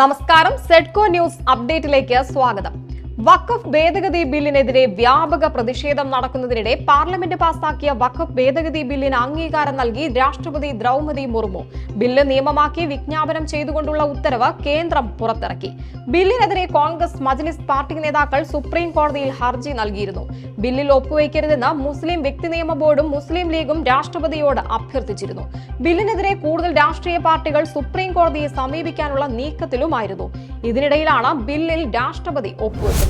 നമസ്കാരം, സെഡ്കോ ന്യൂസ് അപ്ഡേറ്റിലേക്ക് സ്വാഗതം. വഖഫ് ഭേദഗതി ബില്ലിനെതിരെ വ്യാപക പ്രതിഷേധം നടക്കുന്നതിനിടെ പാർലമെന്റ് പാസാക്കിയ വഖഫ് ഭേദഗതി ബില്ലിന് അംഗീകാരം നൽകി രാഷ്ട്രപതി ദ്രൗപദി മുർമു ബില്ല് നിയമമാക്കി വിജ്ഞാപനം ചെയ്തുകൊണ്ടുള്ള ഉത്തരവ് കേന്ദ്രം പുറത്തിറക്കി. ബില്ലിനെതിരെ കോൺഗ്രസ് മജ്ലിസ് പാർട്ടി നേതാക്കൾ സുപ്രീം കോടതിയിൽ ഹർജി നൽകിയിരുന്നു. ബില്ലിൽ ഒപ്പുവയ്ക്കരുതെന്ന് മുസ്ലിം വ്യക്തി നിയമ ബോർഡും മുസ്ലിം ലീഗും രാഷ്ട്രപതിയോട് അഭ്യർത്ഥിച്ചിരുന്നു. ബില്ലിനെതിരെ കൂടുതൽ രാഷ്ട്രീയ പാർട്ടികൾ സുപ്രീം കോടതിയെ സമീപിക്കാനുള്ള നീക്കത്തിലുമായിരുന്നു. ഇതിനിടയിലാണ് ബില്ലിൽ രാഷ്ട്രപതി ഒപ്പുവെക്കുന്നത്.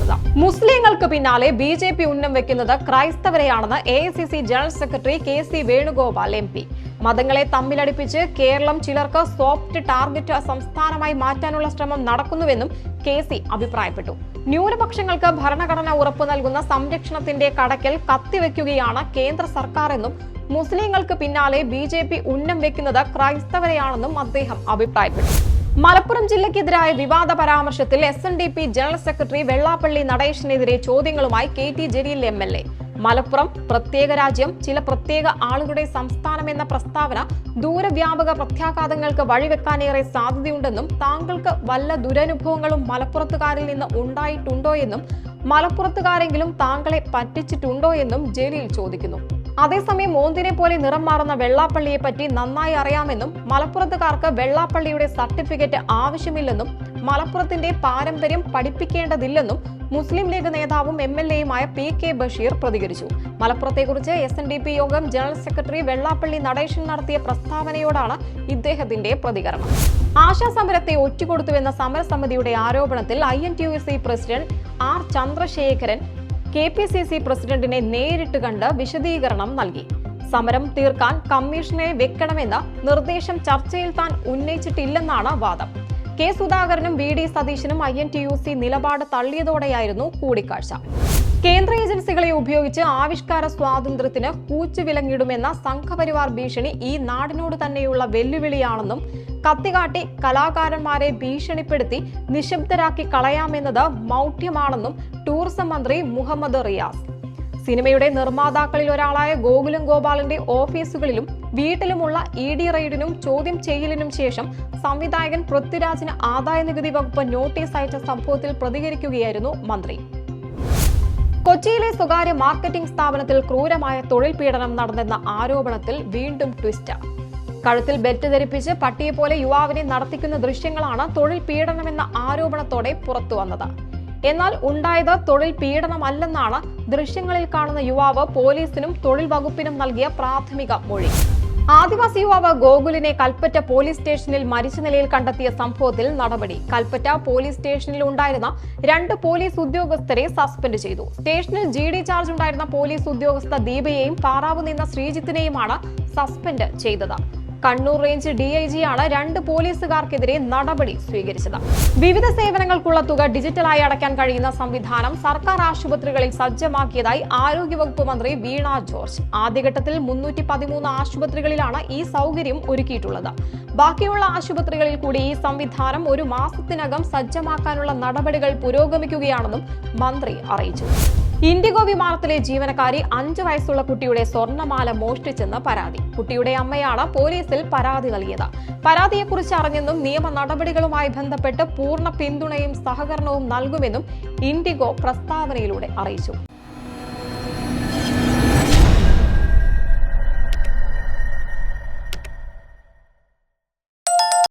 മുസ്ലിങ്ങൾക്ക് പിന്നാലെ ബിജെപി ഉന്നം വെക്കുന്നത് ക്രൈസ്തവരെയാണെന്ന് AICC general secretary KC. Venugopal MP. മതങ്ങളെ തമ്മിലടിപ്പിച്ച് കേരളം ചിലർക്ക് സോഫ്റ്റ് ടാർഗറ്റ് സംസ്ഥാനമായി മാറ്റാനുള്ള ശ്രമം നടക്കുന്നുവെന്നും കെ.സി. അഭിപ്രായപ്പെട്ടു. ന്യൂനപക്ഷങ്ങൾക്ക് ഭരണഘടന ഉറപ്പു നൽകുന്ന സംരക്ഷണത്തിന്റെ കടക്കൽ കത്തിവെക്കുകയാണ് കേന്ദ്ര സർക്കാർ എന്നും മുസ്ലിങ്ങൾക്ക് പിന്നാലെ ബിജെപി ഉന്നം വെക്കുന്നത് ക്രൈസ്തവരെയാണെന്നും അദ്ദേഹം അഭിപ്രായപ്പെട്ടു. മലപ്പുറം ജില്ലയ്ക്കെതിരായ വിവാദ പരാമർശത്തിൽ SNDP ജനറൽ സെക്രട്ടറി വെള്ളാപ്പള്ളി നടേശനെതിരെ ചോദ്യങ്ങളുമായി KT ജലീൽ MLA. മലപ്പുറം പ്രത്യേക രാജ്യം, ചില പ്രത്യേക ആളുകളുടെ സംസ്ഥാനം എന്ന പ്രസ്താവന ദൂരവ്യാപക പ്രത്യാഘാതങ്ങൾക്ക് വഴിവെക്കാനേറെ സാധ്യതയുണ്ടെന്നും താങ്കൾക്ക് വല്ല ദുരനുഭവങ്ങളും മലപ്പുറത്തുകാരിൽ നിന്ന് ഉണ്ടായിട്ടുണ്ടോ എന്നും മലപ്പുറത്തുകാരെങ്കിലും താങ്കളെ പറ്റിച്ചിട്ടുണ്ടോ എന്നും ജലീൽ ചോദിക്കുന്നു. അതേസമയം ഓന്തിനെ പോലെ നിറം മാറുന്ന വെള്ളാപ്പള്ളിയെ പറ്റി നന്നായി അറിയാമെന്നും മലപ്പുറത്തുകാർക്ക് വെള്ളാപ്പള്ളിയുടെ സർട്ടിഫിക്കറ്റ് ആവശ്യമില്ലെന്നും മലപ്പുറത്തിന്റെ പാരമ്പര്യം പഠിപ്പിക്കേണ്ടതില്ലെന്നും മുസ്ലിം ലീഗ് നേതാവും MLAയുമായ PK ബഷീർ പ്രതികരിച്ചു. മലപ്പുറത്തെക്കുറിച്ച് SNDP യോഗം ജനറൽ സെക്രട്ടറി വെള്ളാപ്പള്ളി നടേശൻ നടത്തിയ പ്രസ്താവനയോടാണ് ഇദ്ദേഹത്തിന്റെ പ്രതികരണം. ആശാസമരത്തെ ഒറ്റുകൊടുത്തുവെന്ന സമരസമിതിയുടെ ആരോപണത്തിൽ INTUC president R. Chandrasekharan KPCC പ്രസിഡന്റിനെ നേരിട്ട് കണ്ട് വിശദീകരണം നൽകി. സമരം തീർക്കാൻ കമ്മീഷനെ വെക്കണമെന്ന നിർദ്ദേശം ചർച്ചയിൽ താൻ ഉന്നയിച്ചിട്ടില്ലെന്നാണ് വാദം. K. സുധാകരനും VD സതീശനും INTUC നിലപാട് തള്ളിയതോടെയായിരുന്നു കൂടിക്കാഴ്ച. കേന്ദ്ര ഏജൻസികളെ ഉപയോഗിച്ച് ആവിഷ്കാര സ്വാതന്ത്ര്യത്തിന് കൂച്ചുവിലങ്ങിടുമെന്ന സംഘപരിവാർ ഭീഷണി ഈ നാടിനോട് തന്നെയുള്ള വെല്ലുവിളിയാണെന്നും കത്തികാട്ടി കലാകാരന്മാരെ ഭീഷണിപ്പെടുത്തി നിശബ്ദരാക്കി കളയാമെന്നത് മൗഢ്യമാണെന്നും ടൂറിസം മന്ത്രി മുഹമ്മദ് റിയാസ്. സിനിമയുടെ നിർമ്മാതാക്കളിൽ ഒരാളായ ഗോകുലം ഗോപാലിന്റെ ഓഫീസുകളിലും വീട്ടിലുമുള്ള ED റെയ്ഡിനും ചോദ്യം ചെയ്യലിനും ശേഷം സംവിധായകൻ പൃഥ്വിരാജിന് ആദായനികുതി വകുപ്പ് നോട്ടീസ് അയച്ച സംഭവത്തിൽ പ്രതികരിക്കുകയായിരുന്നു മന്ത്രി. കൊച്ചിയിലെ സ്വകാര്യ മാർക്കറ്റിംഗ് സ്ഥാപനത്തിൽ ക്രൂരമായ തൊഴിൽ പീഡനം നടന്നെന്ന ആരോപണത്തിൽ വീണ്ടും ട്വിസ്റ്റ്. കഴുത്തിൽ ബെൽറ്റ് ധരിപ്പിച്ച് പട്ടിയെപ്പോലെ യുവാവിനെ നടത്തിക്കുന്ന ദൃശ്യങ്ങളാണ് തൊഴിൽ പീഡനമെന്ന ആരോപണത്തോടെ പുറത്തുവന്നത്. എന്നാൽ ഉണ്ടായത് തൊഴിൽ പീഡനമല്ലെന്നാണ് ദൃശ്യങ്ങളിൽ കാണുന്ന യുവാവ് പോലീസിനും തൊഴിൽ വകുപ്പിനും നൽകിയ പ്രാഥമിക മൊഴി. ആദിവാസി യുവാവ് ഗോകുലിനെ കൽപ്പറ്റ പോലീസ് സ്റ്റേഷനിൽ മരിച്ച നിലയിൽ കണ്ടെത്തിയ സംഭവത്തിൽ നടപടി. കൽപ്പറ്റ പോലീസ് സ്റ്റേഷനിൽ ഉണ്ടായിരുന്ന 2 പോലീസ് ഉദ്യോഗസ്ഥരെ സസ്പെൻഡ് ചെയ്തു. സ്റ്റേഷനിൽ GD ചാർജ് ഉണ്ടായിരുന്ന പോലീസ് ഉദ്യോഗസ്ഥ ദീപയെയും പാറാവ് നിന്ന ശ്രീജിത്തിനെയുമാണ് സസ്പെൻഡ് ചെയ്തത്. കണ്ണൂർ റേഞ്ച് DIGയാണ് 2 പോലീസുകാർക്കെതിരെ നടപടി സ്വീകരിച്ചത്. വിവിധ സേവനങ്ങൾക്കുള്ള തുക ഡിജിറ്റലായി അടയ്ക്കാൻ കഴിയുന്ന സംവിധാനം സർക്കാർ ആശുപത്രികളിൽ സജ്ജമാക്കിയതായി ആരോഗ്യവകുപ്പ് മന്ത്രി വീണ ജോർജ്. ആദ്യഘട്ടത്തിൽ 313 ആശുപത്രികളിലാണ് ഈ സൗകര്യം ഒരുക്കിയിട്ടുള്ളത്. ബാക്കിയുള്ള ആശുപത്രികളിൽ കൂടി ഈ സംവിധാനം 1 മാസത്തിനകം സജ്ജമാക്കാനുള്ള നടപടികൾ പുരോഗമിക്കുകയാണെന്നും മന്ത്രി അറിയിച്ചു. ഇൻഡിഗോ വിമാനത്തിലെ ജീവനക്കാരി 5 വയസ്സുള്ള കുട്ടിയുടെ സ്വർണ്ണമാല മോഷ്ടിച്ചെന്ന് പരാതി. കുട്ടിയുടെ അമ്മയാണ് പോലീസിൽ പരാതി നൽകിയത്. പരാതിയെക്കുറിച്ച് അറിഞ്ഞെന്നും നിയമ നടപടികളുമായി ബന്ധപ്പെട്ട് പൂർണ്ണ പിന്തുണയും സഹകരണവും നൽകുമെന്നും ഇൻഡിഗോ പ്രസ്താവനയിലൂടെ അറിയിച്ചു.